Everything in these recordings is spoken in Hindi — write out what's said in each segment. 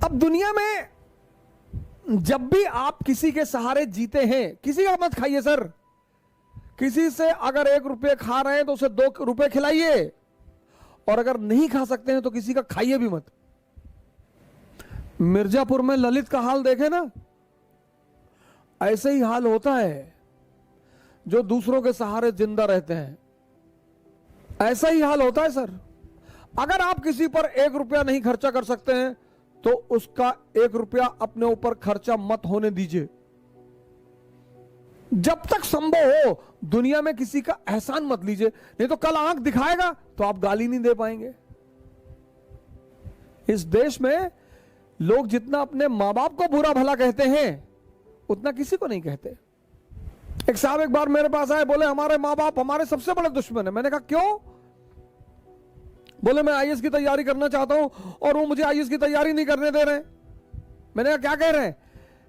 अब दुनिया में जब भी आप किसी के सहारे जीते हैं, किसी का मत खाइए सर। किसी से अगर 1 रुपये खा रहे हैं तो उसे 2 रुपये खिलाइए, और अगर नहीं खा सकते हैं तो किसी का खाइए भी मत। मिर्जापुर में ललित का हाल देखे ना, ऐसे ही हाल होता है जो दूसरों के सहारे जिंदा रहते हैं। ऐसा ही हाल होता है सर। अगर आप किसी पर 1 रुपया नहीं खर्चा कर सकते हैं तो उसका 1 रुपया अपने ऊपर खर्चा मत होने दीजिए। जब तक संभव हो दुनिया में किसी का एहसान मत लीजिए, नहीं तो कल आंख दिखाएगा तो आप गाली नहीं दे पाएंगे। इस देश में लोग जितना अपने मां बाप को बुरा भला कहते हैं उतना किसी को नहीं कहते। एक साहब एक बार मेरे पास आए, बोले हमारे मां बाप हमारे सबसे बड़े दुश्मन है। मैंने कहा क्यों? बोले मैं आईएएस की तैयारी करना चाहता हूं और वो मुझे आईएएस की तैयारी नहीं करने दे रहे हैं। मैंने कहा क्या कह रहे हैं?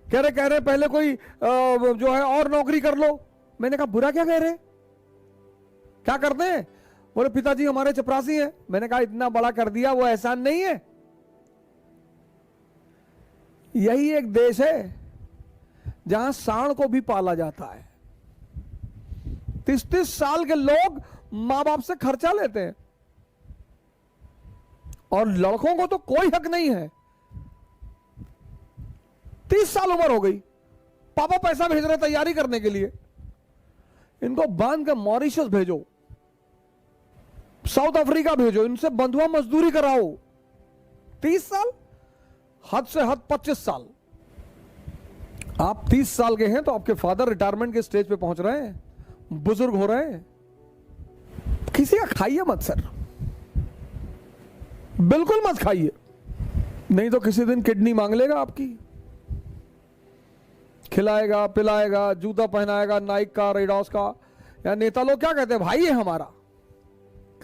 कह रहे पहले कोई जो है और नौकरी कर लो। मैंने कहा बुरा क्या कह रहे हैं, क्या करते हैं? बोले पिताजी हमारे चपरासी हैं। मैंने कहा इतना बड़ा कर दिया, वो एहसान नहीं है। यही एक देश है जहां सांड को भी पाला जाता है। 30-30 साल के लोग मां बाप से खर्चा लेते हैं, और लड़कों को तो कोई हक नहीं है। 30 साल उम्र हो गई, पापा पैसा भेज रहे तैयारी करने के लिए, इनको बांध के मॉरिशस भेजो, साउथ अफ्रीका भेजो, इनसे बंधुआ मजदूरी कराओ। 30 साल, हद से हद 25 साल। आप 30 साल के हैं तो आपके फादर रिटायरमेंट के स्टेज पे पहुंच रहे हैं, बुजुर्ग हो रहे हैं। किसी का खाइए मत सर, बिल्कुल मत खाइए, नहीं तो किसी दिन किडनी मांग लेगा आपकी। खिलाएगा पिलाएगा, जूता पहनाएगा नाइक का, रेडॉस का। या नेता लोग क्या कहते हैं, भाई है हमारा।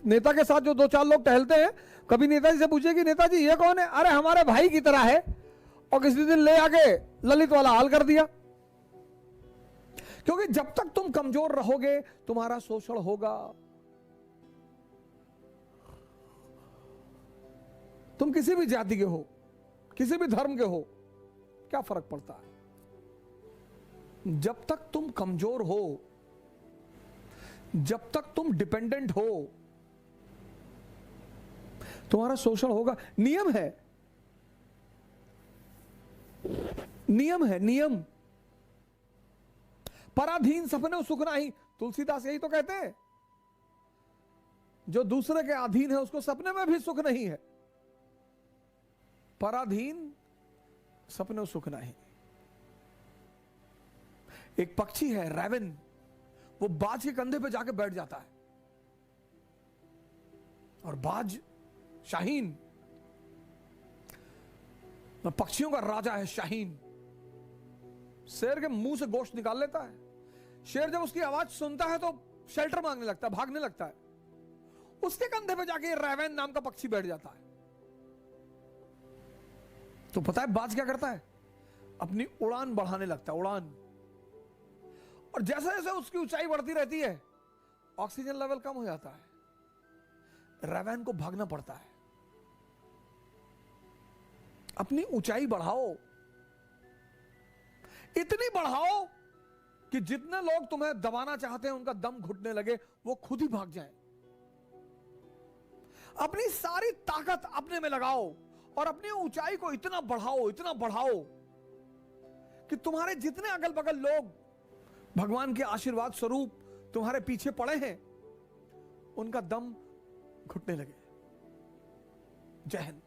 नेता के साथ जो 2-4 लोग टहलते हैं, कभी नेताजी से पूछे कि नेताजी ये कौन है? अरे हमारे भाई की तरह है। और किसी दिन ले आके ललित वाला हाल कर दिया। क्योंकि जब तक तुम कमजोर रहोगे तुम्हारा शोषण होगा। तुम किसी भी जाति के हो, किसी भी धर्म के हो, क्या फर्क पड़ता है? जब तक तुम कमजोर हो, जब तक तुम डिपेंडेंट हो, तुम्हारा शोषण होगा। नियम है, नियम है, नियम। पराधीन सपने सुख नाही, तुलसीदास यही तो कहते हैं। जो दूसरे के अधीन है उसको सपने में भी सुख नहीं है। पराधीन सपने सुख नहीं। एक पक्षी है रैवन, वो बाज के कंधे पे जाके बैठ जाता है, और बाज शाहीन, पक्षियों का राजा है शाहीन, शेर के मुंह से गोश्त निकाल लेता है। शेर जब उसकी आवाज सुनता है तो शेल्टर मांगने लगता है, भागने लगता है। उसके कंधे पे जाके रैवन नाम का पक्षी बैठ जाता है। तो पता है बाज क्या करता है? अपनी उड़ान बढ़ाने लगता है, उड़ान। और जैसे जैसे उसकी ऊंचाई बढ़ती रहती है, ऑक्सीजन लेवल कम हो जाता है, रैवन को भागना पड़ता है। अपनी ऊंचाई बढ़ाओ, इतनी बढ़ाओ कि जितने लोग तुम्हें दबाना चाहते हैं उनका दम घुटने लगे, वो खुद ही भाग जाएं। अपनी सारी ताकत अपने में लगाओ और अपनी ऊंचाई को इतना बढ़ाओ कि तुम्हारे जितने अगल बगल लोग भगवान के आशीर्वाद स्वरूप तुम्हारे पीछे पड़े हैं, उनका दम घुटने लगे। जय हिंद।